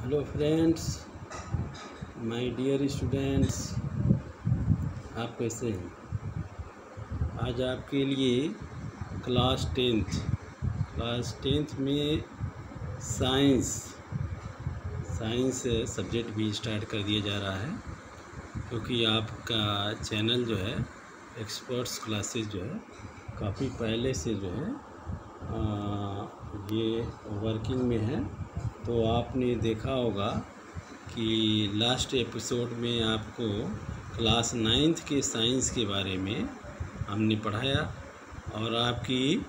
Hello friends, my dear students, आप कैसे हैं। आज आपके लिए क्लास टेंथ में साइंस सब्जेक्ट भी स्टार्ट कर दिया जा रहा है, क्योंकि आपका चैनल जो है एक्सपर्ट्स क्लासेस जो है काफ़ी पहले से जो है ये वर्किंग में है। तो आपने देखा होगा कि लास्ट एपिसोड में आपको क्लास 9th के साइंस के बारे में हमने पढ़ाया और आपकी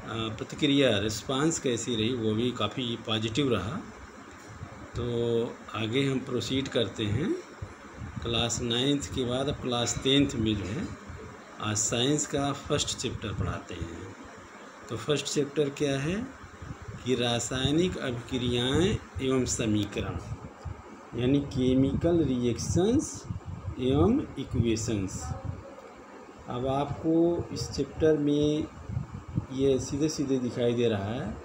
प्रतिक्रिया रिस्पांस कैसी रही, वो भी काफ़ी पॉजिटिव रहा। तो आगे हम प्रोसीड करते हैं। क्लास 9th के बाद अब क्लास 10th में जो है आज साइंस का फर्स्ट चैप्टर पढ़ाते हैं। तो फर्स्ट चैप्टर क्या है कि रासायनिक अभिक्रियाएं एवं समीकरण, यानी केमिकल रिएक्शंस एवं इक्वेशंस। अब आपको इस चैप्टर में ये सीधे सीधे दिखाई दे रहा है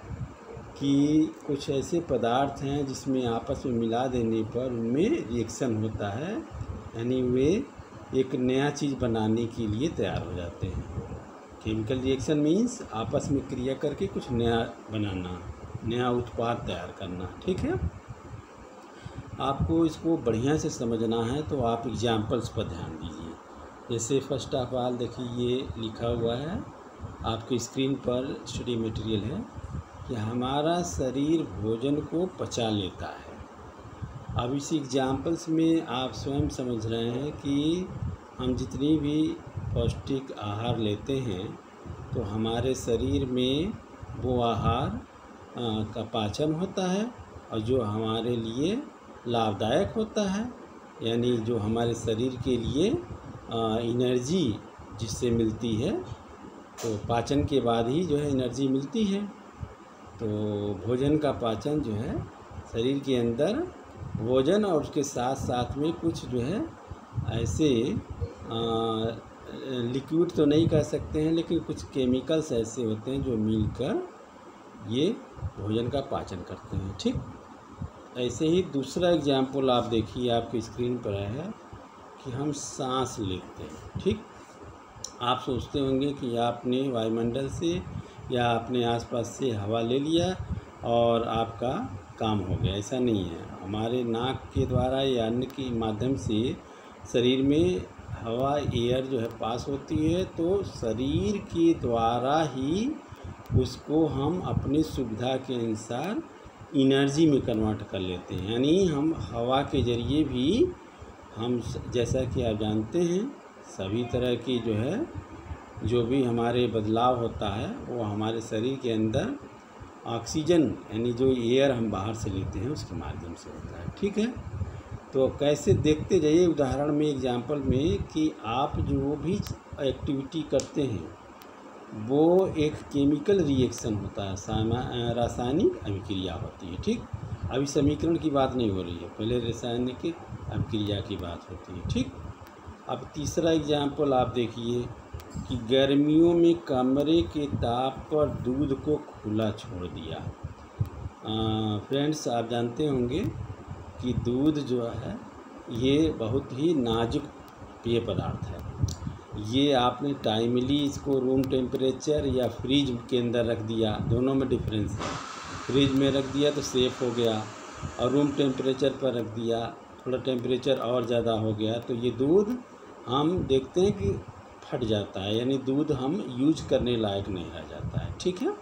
कि कुछ ऐसे पदार्थ हैं जिसमें आपस में मिला देने पर उनमें रिएक्शन होता है, यानी वे एक नया चीज़ बनाने के लिए तैयार हो जाते हैं। केमिकल रिएक्शन मीन्स आपस में क्रिया करके कुछ नया बनाना, नया उत्पाद तैयार करना। ठीक है, आपको इसको बढ़िया से समझना है तो आप एग्जाम्पल्स पर ध्यान दीजिए। जैसे फर्स्ट ऑफ ऑल देखिए, ये लिखा हुआ है आपकी स्क्रीन पर, स्टडी मटेरियल है कि हमारा शरीर भोजन को पचा लेता है। अब इस एग्जाम्पल्स में आप स्वयं समझ रहे हैं कि हम जितनी भी पौष्टिक आहार लेते हैं तो हमारे शरीर में वो आहार का पाचन होता है और जो हमारे लिए लाभदायक होता है, यानी जो हमारे शरीर के लिए एनर्जी जिससे मिलती है, तो पाचन के बाद ही जो है एनर्जी मिलती है। तो भोजन का पाचन जो है शरीर के अंदर भोजन और उसके साथ साथ में कुछ जो है ऐसे लिक्विड तो नहीं कह सकते हैं, लेकिन कुछ केमिकल्स ऐसे होते हैं जो मिलकर ये भोजन का पाचन करते हैं। ठीक, ऐसे ही दूसरा एग्जाम्पल आप देखिए, आपकी स्क्रीन पर है कि हम सांस लेते हैं। ठीक, आप सोचते होंगे कि आपने वायुमंडल से या अपने आसपास से हवा ले लिया और आपका काम हो गया। ऐसा नहीं है। हमारे नाक के द्वारा या अन्न के माध्यम से शरीर में हवा, एयर जो है पास होती है, तो शरीर के द्वारा ही उसको हम अपनी सुविधा के अनुसार एनर्जी में कन्वर्ट कर लेते हैं। यानी हम हवा के ज़रिए भी हम, जैसा कि आप जानते हैं, सभी तरह की जो है जो भी हमारे बदलाव होता है वो हमारे शरीर के अंदर ऑक्सीजन, यानी जो एयर हम बाहर से लेते हैं उसके माध्यम से होता है। ठीक है, तो कैसे देखते जाइए उदाहरण में, एग्जाम्पल में, कि आप जो भी एक्टिविटी करते हैं वो एक केमिकल रिएक्शन होता है, रासायनिक अभिक्रिया होती है। ठीक, अभी समीकरण की बात नहीं हो रही है, पहले रासायनिक अभिक्रिया की बात होती है। ठीक, अब तीसरा एग्जाम्पल आप देखिए कि गर्मियों में कमरे के ताप पर दूध को खुला छोड़ दिया। फ्रेंड्स, आप जानते होंगे कि दूध जो है ये बहुत ही नाजुक पेय पदार्थ है। ये आपने टाइमली इसको रूम टेम्परेचर या फ्रिज के अंदर रख दिया, दोनों में डिफरेंस है। फ्रिज में रख दिया तो सेफ़ हो गया, और रूम टेम्परेचर पर रख दिया, थोड़ा टेम्परेचर और ज़्यादा हो गया तो ये दूध हम देखते हैं कि फट जाता है, यानी दूध हम यूज करने लायक नहीं रह जाता है। ठीक है,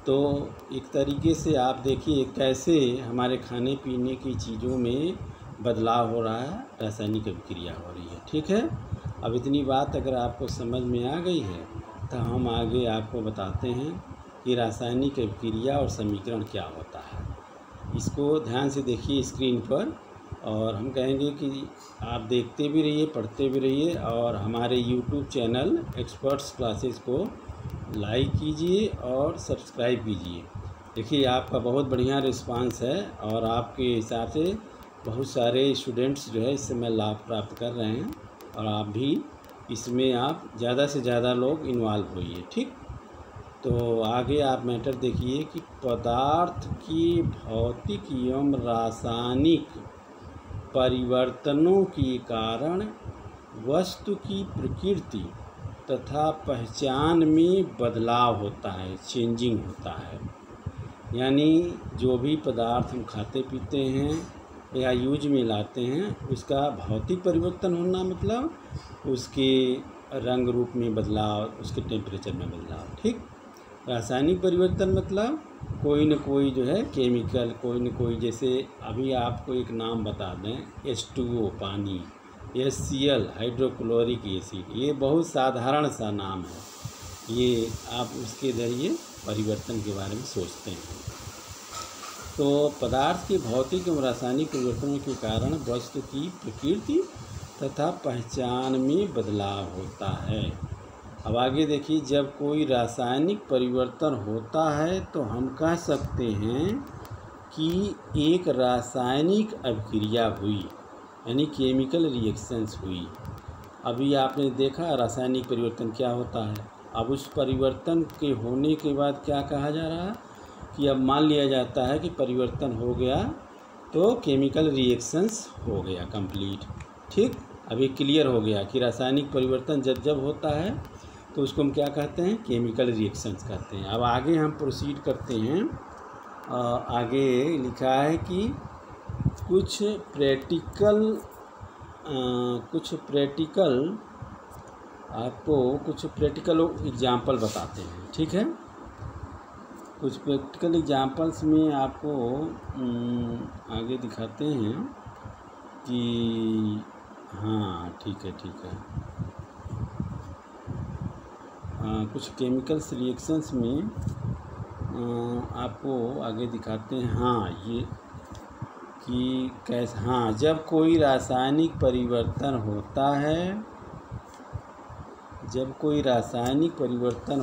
तो एक तरीके से आप देखिए कैसे हमारे खाने पीने की चीज़ों में बदलाव हो रहा है, रासायनिक अभिक्रिया हो रही है। ठीक है, अब इतनी बात अगर आपको समझ में आ गई है तो हम आगे आपको बताते हैं कि रासायनिक अभिक्रिया और समीकरण क्या होता है। इसको ध्यान से देखिए स्क्रीन पर, और हम कहेंगे कि आप देखते भी रहिए, पढ़ते भी रहिए, और हमारे YouTube चैनल एक्सपर्ट्स क्लासेस को लाइक कीजिए और सब्सक्राइब कीजिए। देखिए आपका बहुत बढ़िया रिस्पांस है और आपके हिसाब से बहुत सारे स्टूडेंट्स जो है इस समय लाभ प्राप्त कर रहे हैं, और आप भी इसमें आप ज़्यादा से ज़्यादा लोग इन्वॉल्व होइए। ठीक, तो आगे आप मैटर देखिए कि पदार्थ की भौतिक एवं रासायनिक परिवर्तनों के कारण वस्तु की प्रकृति तथा पहचान में बदलाव होता है, चेंजिंग होता है। यानी जो भी पदार्थ हम खाते पीते हैं या यूज में लाते हैं, उसका भौतिक परिवर्तन होना मतलब उसके रंग रूप में बदलाव, उसके टेम्परेचर में बदलाव। ठीक। रासायनिक परिवर्तन मतलब कोई न कोई जो है केमिकल, कोई न कोई, जैसे अभी आपको एक नाम बता दें, H2O पानी, HCl हाइड्रोक्लोरिक एसिड, ये बहुत साधारण सा नाम है। ये आप उसके ज़रिए परिवर्तन के बारे में सोचते हैं। तो पदार्थ के भौतिक एवं रासायनिक परिवर्तनों के कारण वस्तु की प्रकृति तथा पहचान में बदलाव होता है। अब आगे देखिए, जब कोई रासायनिक परिवर्तन होता है तो हम कह सकते हैं कि एक रासायनिक अभिक्रिया हुई, यानी केमिकल रिएक्शंस हुई। अभी आपने देखा रासायनिक परिवर्तन क्या होता है। अब उस परिवर्तन के होने के बाद क्या कहा जा रहा है कि अब मान लिया जाता है कि परिवर्तन हो गया तो केमिकल रिएक्शंस हो गया कंप्लीट। ठीक। अभी क्लियर हो गया कि रासायनिक परिवर्तन जब जब होता है तो उसको हम क्या कहते हैं, केमिकल रिएक्शंस कहते हैं। अब आगे हम प्रोसीड करते हैं। आगे लिखा है कि कुछ प्रैक्टिकल एग्जाम्पल बताते हैं। ठीक है। कुछ प्रैक्टिकल एग्जाम्पल्स में आपको आगे दिखाते हैं कि हाँ ठीक है कुछ केमिकल्स रिएक्शंस में आपको आगे दिखाते हैं। हाँ ये कि कैसे, हाँ जब कोई रासायनिक परिवर्तन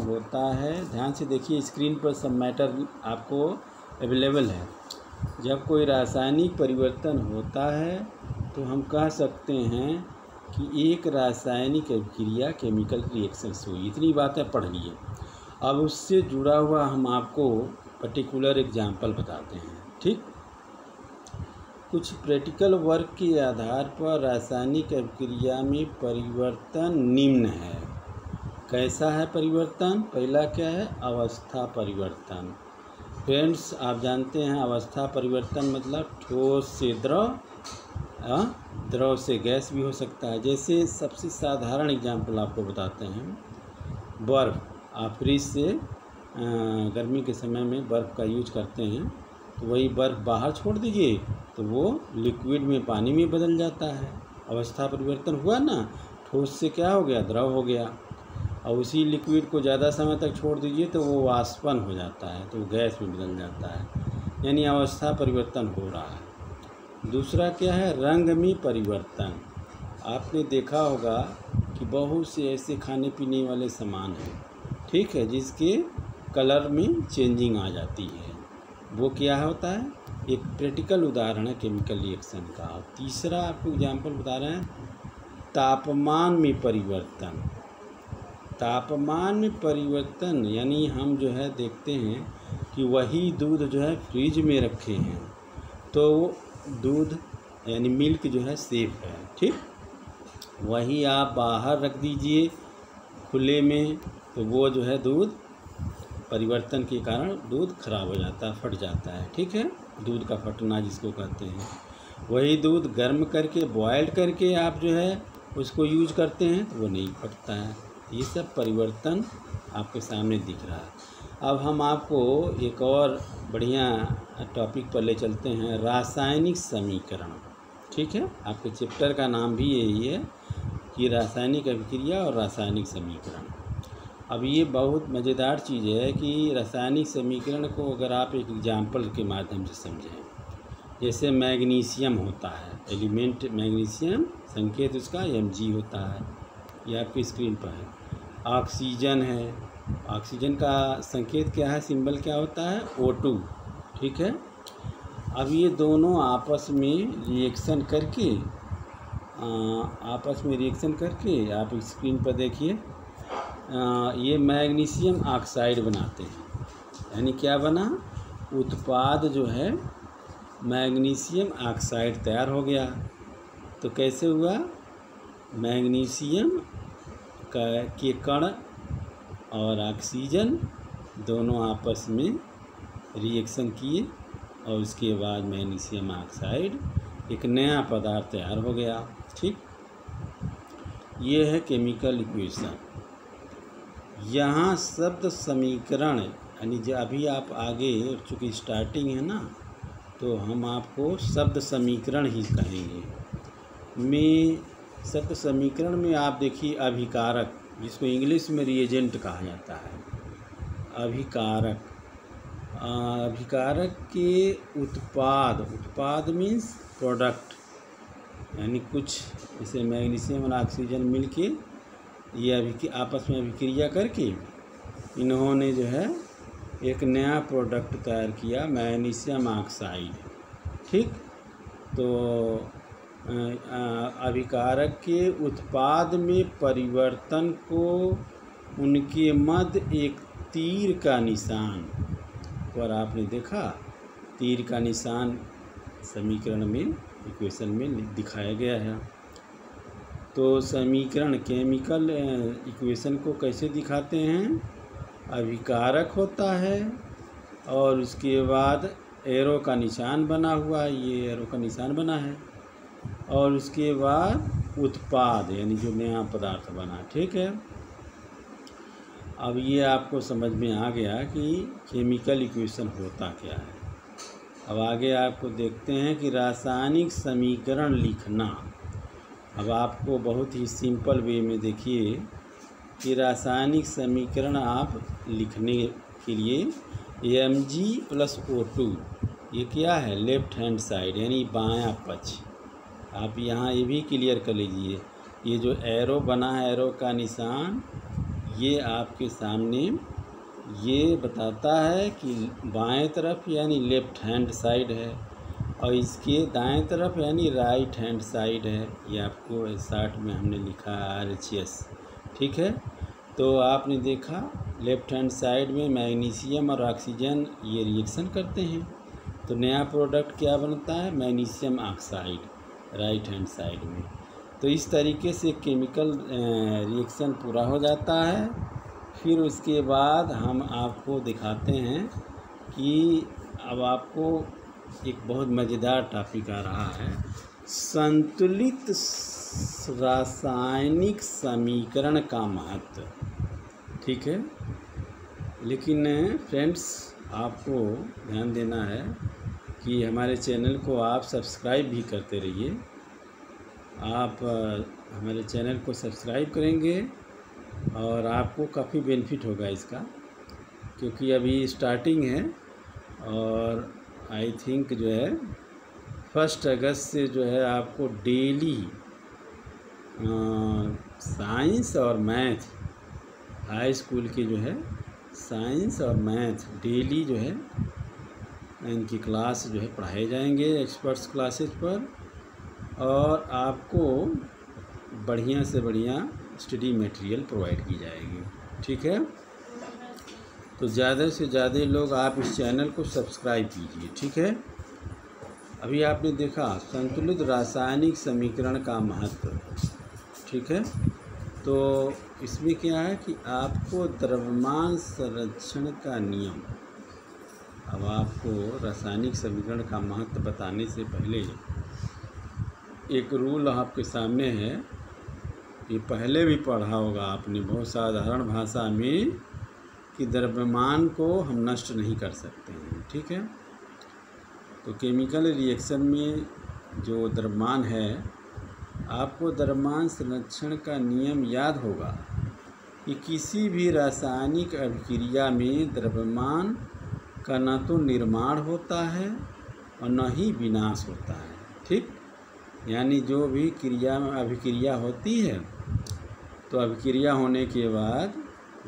होता है, ध्यान से देखिए, स्क्रीन पर सब मैटर आपको अवेलेबल है। जब कोई रासायनिक परिवर्तन होता है तो हम कह सकते हैं कि एक रासायनिक अभिक्रिया केमिकल रिएक्शंस हुई। इतनी बातें पढ़ लिए। अब उससे जुड़ा हुआ हम आपको पर्टिकुलर एग्जाम्पल बताते हैं। ठीक। कुछ प्रैक्टिकल वर्क के आधार पर रासायनिक अभिक्रिया में परिवर्तन निम्न है। कैसा है परिवर्तन? पहला क्या है, अवस्था परिवर्तन। फ्रेंड्स आप जानते हैं अवस्था परिवर्तन मतलब ठोस से द्रव, द्रव से गैस भी हो सकता है। जैसे सबसे साधारण एग्जाम्पल आपको बताते हैं, बर्फ़। आप फ्रिज से गर्मी के समय में बर्फ़ का यूज करते हैं, तो वही बर्फ़ बाहर छोड़ दीजिए तो वो लिक्विड में पानी में बदल जाता है। अवस्था परिवर्तन हुआ ना, ठोस से क्या हो गया, द्रव हो गया। और उसी लिक्विड को ज़्यादा समय तक छोड़ दीजिए तो वो वाष्पन हो जाता है, तो वो गैस में बदल जाता है। यानी अवस्था परिवर्तन हो रहा है। दूसरा क्या है, रंग में परिवर्तन। आपने देखा होगा कि बहुत से ऐसे खाने पीने वाले सामान हैं, ठीक है, जिसके कलर में चेंजिंग आ जाती है। वो क्या होता है, एक प्रैक्टिकल उदाहरण है केमिकल रिएक्शन का। और तीसरा आपको एग्जाम्पल बता रहे हैं, तापमान में परिवर्तन। तापमान में परिवर्तन यानी हम जो है देखते हैं कि वही दूध जो है फ्रिज में रखे हैं तो दूध यानी मिल्क जो है सेफ है। ठीक। वही आप बाहर रख दीजिए खुले में तो वो जो है दूध परिवर्तन के कारण दूध खराब हो जाता है, फट जाता है। ठीक है, दूध का फटना जिसको कहते हैं। वही दूध गर्म करके बॉयल करके आप जो है उसको यूज करते हैं तो वो नहीं फटता है। ये सब परिवर्तन आपके सामने दिख रहा है। अब हम आपको एक और बढ़िया टॉपिक पर ले चलते हैं, रासायनिक समीकरण। ठीक है, आपके चैप्टर का नाम भी यही है कि रासायनिक अभिक्रिया और रासायनिक समीकरण। अब ये बहुत मज़ेदार चीज़ है कि रासायनिक समीकरण को अगर आप एक एग्जाम्पल के माध्यम से समझें, जैसे मैग्नीशियम होता है, एलिमेंट मैग्नीशियम, संकेत उसका Mg होता है, ये आपकी स्क्रीन पर है। ऑक्सीजन है, ऑक्सीजन का संकेत क्या है, सिंबल क्या होता है, O2। ठीक है। अब ये दोनों आपस में रिएक्शन करके आप स्क्रीन पर देखिए ये मैग्नीशियम ऑक्साइड बनाते हैं। यानी क्या बना, उत्पाद जो है मैग्नीशियम ऑक्साइड तैयार हो गया। तो कैसे हुआ, मैग्नीशियम के कण और ऑक्सीजन दोनों आपस में रिएक्शन किए और उसके बाद मैग्नीशियम ऑक्साइड एक नया पदार्थ तैयार हो गया। ठीक, ये है केमिकल इक्वेशन। यहाँ शब्द समीकरण यानी जो अभी आप आगे, चूँकि स्टार्टिंग है ना, तो हम आपको शब्द समीकरण ही कहेंगे। शब्द समीकरण में आप देखिए अभिकारक, जिसको इंग्लिश में रिएजेंट कहा जाता है, अभिकारक के उत्पाद मीन्स प्रोडक्ट, यानी कुछ जैसे मैग्नीशियम और ऑक्सीजन मिलके ये आपस में अभिक्रिया करके इन्होंने जो है एक नया प्रोडक्ट तैयार किया, मैग्नीशियम ऑक्साइड। ठीक, तो अभिकारक के उत्पाद में परिवर्तन को उनके मध्य एक तीर का निशान पर आपने देखा, तीर का निशान समीकरण में, इक्वेशन में दिखाया गया है। तो समीकरण केमिकल इक्वेशन को कैसे दिखाते हैं, अभिकारक होता है और उसके बाद एरो का निशान बना हुआ है, ये एरो का निशान बना है, और उसके बाद उत्पाद यानी जो नया पदार्थ बना। ठीक है, अब ये आपको समझ में आ गया कि केमिकल इक्वेशन होता क्या है। अब आगे आपको देखते हैं कि रासायनिक समीकरण लिखना। अब आपको बहुत ही सिंपल वे में देखिए कि रासायनिक समीकरण आप लिखने के लिए Mg+O2, ये क्या है, लेफ्ट हैंड साइड यानी बायां पक्ष। आप यहाँ ये भी क्लियर कर लीजिए, ये जो एरो बना है, एरो का निशान, ये आपके सामने ये बताता है कि बाएं तरफ यानी लेफ्ट हैंड साइड है और इसके दाएं तरफ यानी राइट हैंड साइड है। ये आपको शार्ट में हमने लिखा है RHS। ठीक है, तो आपने देखा लेफ्ट हैंड साइड में मैग्नीशियम और ऑक्सीजन ये रिएक्शन करते हैं, तो नया प्रोडक्ट क्या बनता है, magnesium oxide right hand side में। तो इस तरीके से केमिकल रिएक्शन पूरा हो जाता है। फिर उसके बाद हम आपको दिखाते हैं कि अब आपको एक बहुत मज़ेदार टॉपिक आ रहा है, संतुलित रासायनिक समीकरण का महत्व। ठीक है, लेकिन फ्रेंड्स आपको ध्यान देना है कि हमारे चैनल को आप सब्सक्राइब भी करते रहिए। आप हमारे चैनल को सब्सक्राइब करेंगे और आपको काफ़ी बेनिफिट होगा इसका, क्योंकि अभी स्टार्टिंग है और आई थिंक जो है 1 अगस्त से जो है आपको डेली साइंस और मैथ, हाई स्कूल के जो है साइंस और मैथ डेली जो है इनकी क्लास जो है पढ़ाए जाएंगे एक्सपर्ट्स क्लासेस पर, और आपको बढ़िया से बढ़िया स्टडी मटेरियल प्रोवाइड की जाएगी। ठीक है, तो ज़्यादा से ज़्यादा लोग आप इस चैनल को सब्सक्राइब कीजिए। ठीक है, अभी आपने देखा संतुलित रासायनिक समीकरण का महत्व। ठीक है, तो इसमें क्या है कि आपको द्रव्यमान संरक्षण का नियम, अब आपको रासायनिक समीकरण का महत्व बताने से पहले एक रूल आपके सामने है, ये पहले भी पढ़ा होगा आपने बहुत साधारण भाषा में, कि द्रव्यमान को हम नष्ट नहीं कर सकते हैं। ठीक है, तो केमिकल रिएक्शन में जो द्रव्यमान है, आपको द्रव्यमान संरक्षण का नियम याद होगा कि किसी भी रासायनिक अभिक्रिया में द्रव्यमान का न तो निर्माण होता है और न ही विनाश होता है। ठीक, यानी जो भी अभिक्रिया होती है, तो अभिक्रिया होने के बाद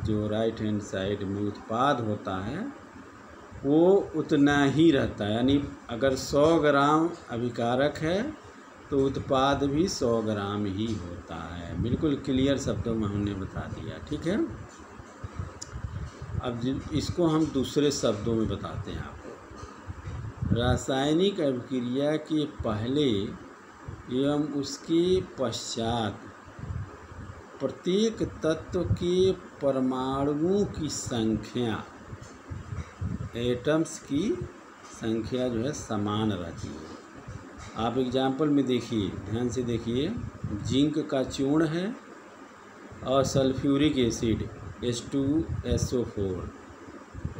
जो राइट हैंड साइड में उत्पाद होता है वो उतना ही रहता है। यानी अगर 100 ग्राम अभिकारक है तो उत्पाद भी 100 ग्राम ही होता है। बिल्कुल क्लियर शब्दों में हमने बता दिया, ठीक है। अब इसको हम दूसरे शब्दों में बताते हैं आपको। रासायनिक अभिक्रिया के पहले एवं उसके पश्चात प्रत्येक तत्व के परमाणुओं की संख्या, एटम्स की संख्या जो है समान रहती है। आप एग्जाम्पल में देखिए, ध्यान से देखिए, जिंक का चूर्ण है और सल्फ्यूरिक एसिड H2SO4।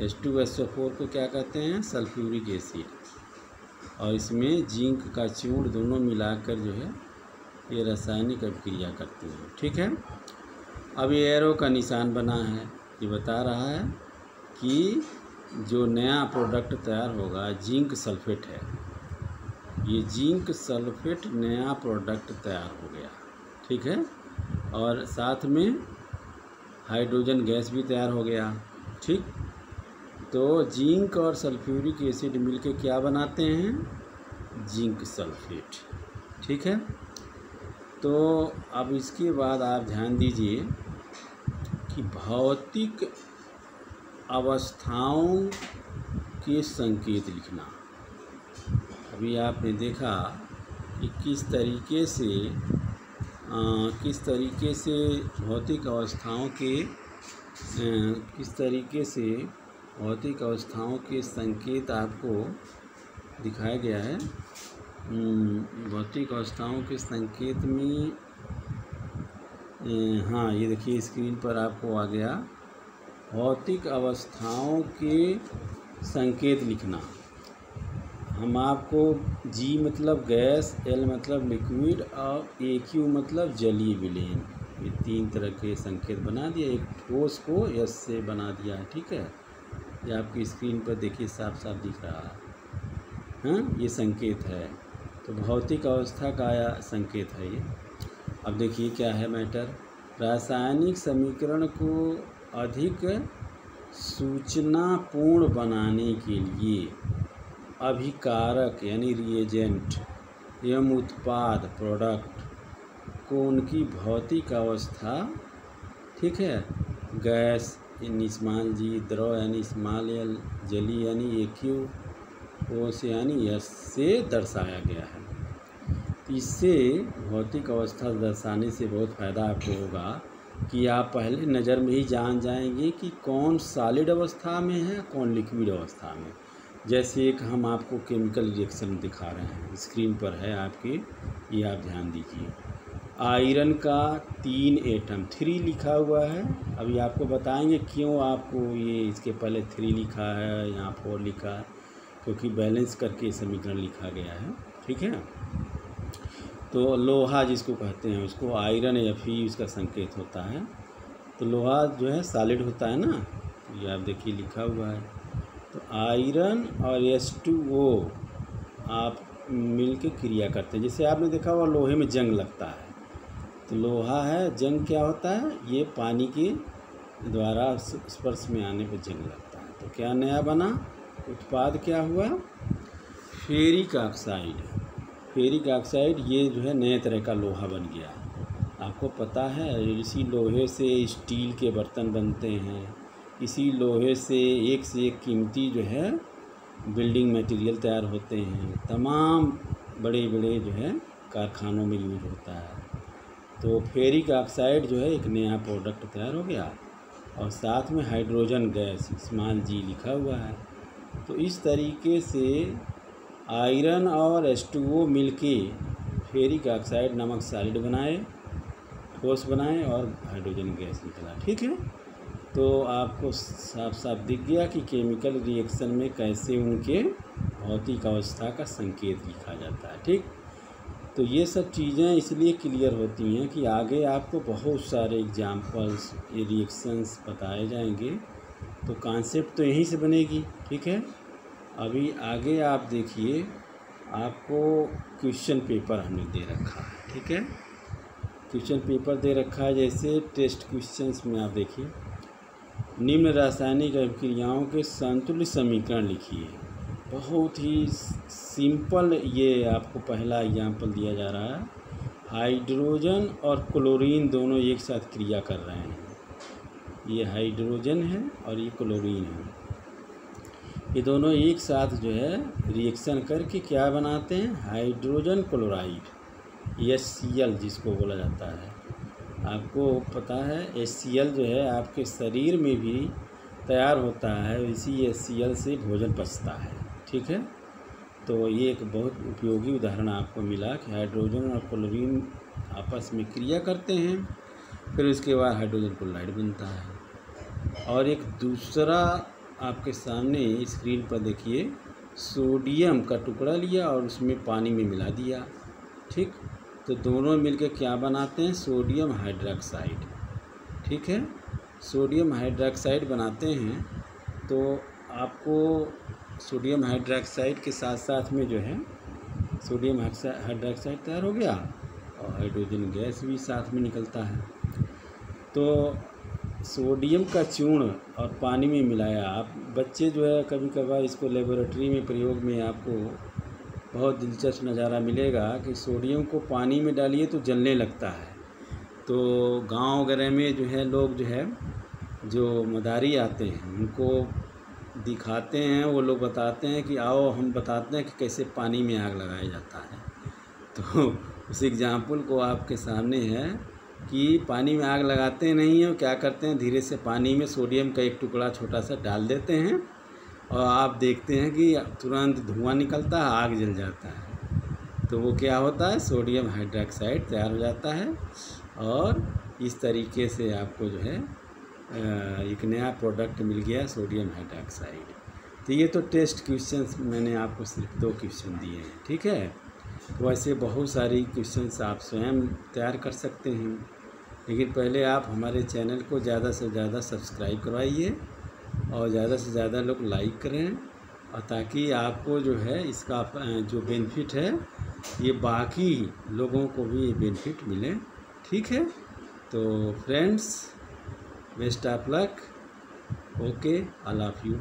H2SO4 को क्या कहते हैं? Sulphuric acid. और इसमें जिंक का चूर्ण दोनों मिलाकर जो है ये रासायनिक अभिक्रिया करती है, ठीक है। अब ये एरो का निशान बना है, ये बता रहा है कि जो नया प्रोडक्ट तैयार होगा जिंक सल्फेट है। ये जिंक सल्फेट नया प्रोडक्ट तैयार हो गया, ठीक है। और साथ में हाइड्रोजन गैस भी तैयार हो गया, ठीक। तो जिंक और सल्फ्यूरिक एसिड मिलके क्या बनाते हैं? जिंक सल्फेट, ठीक है। तो अब इसके बाद आप ध्यान दीजिए कि भौतिक अवस्थाओं के संकेत लिखना। अभी आपने देखा कि किस तरीके से भौतिक अवस्थाओं के संकेत आपको दिखाया गया है। भौतिक अवस्थाओं के संकेत में हाँ, ये देखिए स्क्रीन पर आपको आ गया, भौतिक अवस्थाओं के संकेत लिखना। हम आपको G मतलब गैस, L मतलब लिक्विड और AQ मतलब जलीय विलयन, ये 3 तरह के संकेत बना दिया। एक ठोस को S से बना दिया है, ठीक है। ये आपकी स्क्रीन पर देखिए साफ साफ दिख रहा है, हाँ, ये संकेत है। तो भौतिक अवस्था का संकेत है ये। अब देखिए क्या है मैटर। रासायनिक समीकरण को अधिक सूचनापूर्ण बनाने के लिए अभिकारक यानी रिएजेंट एवं उत्पाद प्रोडक्ट को उनकी भौतिक अवस्था, ठीक है, गैस यानी स्मॉल जी, द्रव यानी स्मॉल एल, जली यानी AQ, ठोस यानी S से दर्शाया गया है। इससे भौतिक अवस्था दर्शाने से बहुत फ़ायदा आपको होगा कि आप पहले नज़र में ही जान जाएंगे कि कौन सॉलिड अवस्था में है, कौन लिक्विड अवस्था में। जैसे एक हम आपको केमिकल रिएक्शन दिखा रहे हैं, स्क्रीन पर है आपके, ये आप ध्यान दीजिए। आयरन का 3 एटम, 3 लिखा हुआ है। अभी आपको बताएंगे क्यों आपको ये इसके पहले 3 लिखा है, यहाँ 4 लिखा है, क्योंकि बैलेंस करके समीकरण लिखा गया है, ठीक है। तो लोहा जिसको कहते हैं उसको आयरन Fe उसका संकेत होता है। तो लोहा जो है सॉलिड होता है ना, ये आप देखिए लिखा हुआ है। तो आयरन और H2O आप मिल के क्रिया करते हैं। जैसे आपने देखा हुआ लोहे में जंग लगता है, तो लोहा है, जंग क्या होता है? ये पानी के द्वारा स्पर्श में आने पर जंग लगता है। तो क्या नया बना? उत्पाद क्या हुआ? Ferric oxide. फेरिक ऑक्साइड ये जो है नए तरह का लोहा बन गया। आपको पता है इसी लोहे से स्टील के बर्तन बनते हैं, इसी लोहे से एक कीमती जो है बिल्डिंग मटेरियल तैयार होते हैं, तमाम बड़े बड़े जो है कारखानों में यूज होता है। तो फेरिक ऑक्साइड जो है एक नया प्रोडक्ट तैयार हो गया और साथ में हाइड्रोजन गैस स्मॉल G लिखा हुआ है। तो इस तरीके से आयरन और H2O मिलके फेरिक ऑक्साइड नामक सॉलिड बनाए, ठोस बनाए और हाइड्रोजन गैस निकला, ठीक है। तो आपको साफ साफ दिख गया कि केमिकल रिएक्शन में कैसे उनके भौतिक अवस्था का संकेत लिखा जाता है, ठीक। तो ये सब चीज़ें इसलिए क्लियर होती हैं कि आगे आपको बहुत सारे एग्जाम्पल्स, ये रिएक्शंस बताए जाएंगे, तो कॉन्सेप्ट तो यहीं से बनेगी, ठीक है। अभी आगे आप देखिए, आपको क्वेश्चन पेपर हमने दे रखा है, ठीक है। क्वेश्चन पेपर दे रखा है, जैसे टेस्ट क्वेश्चंस में आप देखिए, निम्न रासायनिक अभिक्रियाओं के संतुलित समीकरण लिखिए। बहुत ही सिंपल ये आपको पहला एग्जाम्पल दिया जा रहा है। हाइड्रोजन और क्लोरीन दोनों एक साथ क्रिया कर रहे हैं। ये हाइड्रोजन है और ये क्लोरीन है। ये दोनों एक साथ जो है रिएक्शन करके क्या बनाते हैं, हाइड्रोजन क्लोराइड, HCl जिसको बोला जाता है। आपको पता है HCl जो है आपके शरीर में भी तैयार होता है, इसी HCl से भोजन पचता है। ठीक है, तो ये एक बहुत उपयोगी उदाहरण आपको मिला कि हाइड्रोजन और क्लोरीन आपस में क्रिया करते हैं, फिर उसके बाद हाइड्रोजन क्लोराइड बनता है। और एक दूसरा आपके सामने स्क्रीन पर देखिए, सोडियम का टुकड़ा लिया और उसमें पानी में मिला दिया। ठीक, तो दोनों मिलकर क्या बनाते हैं, सोडियम हाइड्रोक्साइड। ठीक है, सोडियम हाइड्रोक्साइड बनाते हैं। तो आपको सोडियम हाइड्रोक्साइड के साथ साथ में जो है सोडियम हाइड्रोक्साइड तैयार हो गया और हाइड्रोजन गैस भी साथ में निकलता है। तो सोडियम का चूर्ण और पानी में मिलाया। आप बच्चे जो है कभी कभार इसको लेबोरेटरी में प्रयोग में आपको बहुत दिलचस्प नज़ारा मिलेगा कि सोडियम को पानी में डालिए तो जलने लगता है। तो गांव वगैरह में जो है लोग जो है जो मदारी आते हैं उनको दिखाते हैं, वो लोग बताते हैं कि आओ हम बताते हैं कि कैसे पानी में आग लगाया जाता है। तो उस एग्जाम्पल को आपके सामने है कि पानी में आग लगाते नहीं हैं, क्या करते हैं, धीरे से पानी में सोडियम का एक टुकड़ा छोटा सा डाल देते हैं और आप देखते हैं कि तुरंत धुआं निकलता है, आग जल जाता है। तो वो क्या होता है, सोडियम हाइड्रोक्साइड तैयार हो जाता है और इस तरीके से आपको जो है एक नया प्रोडक्ट मिल गया, सोडियम हाइड्रोक्साइड। तो ये तो टेस्ट क्वेश्चंस मैंने आपको सिर्फ 2 क्वेश्चन दिए हैं। ठीक है, तो ऐसे बहुत सारी क्वेश्चंस आप स्वयं तैयार कर सकते हैं, लेकिन पहले आप हमारे चैनल को ज़्यादा से ज़्यादा सब्सक्राइब करवाइए और ज़्यादा से ज़्यादा लोग लाइक करें, और ताकि आपको जो है इसका जो बेनिफिट है ये बाकी लोगों को भी बेनिफिट मिले। ठीक है, तो friends, best of luck. Okay, I love you.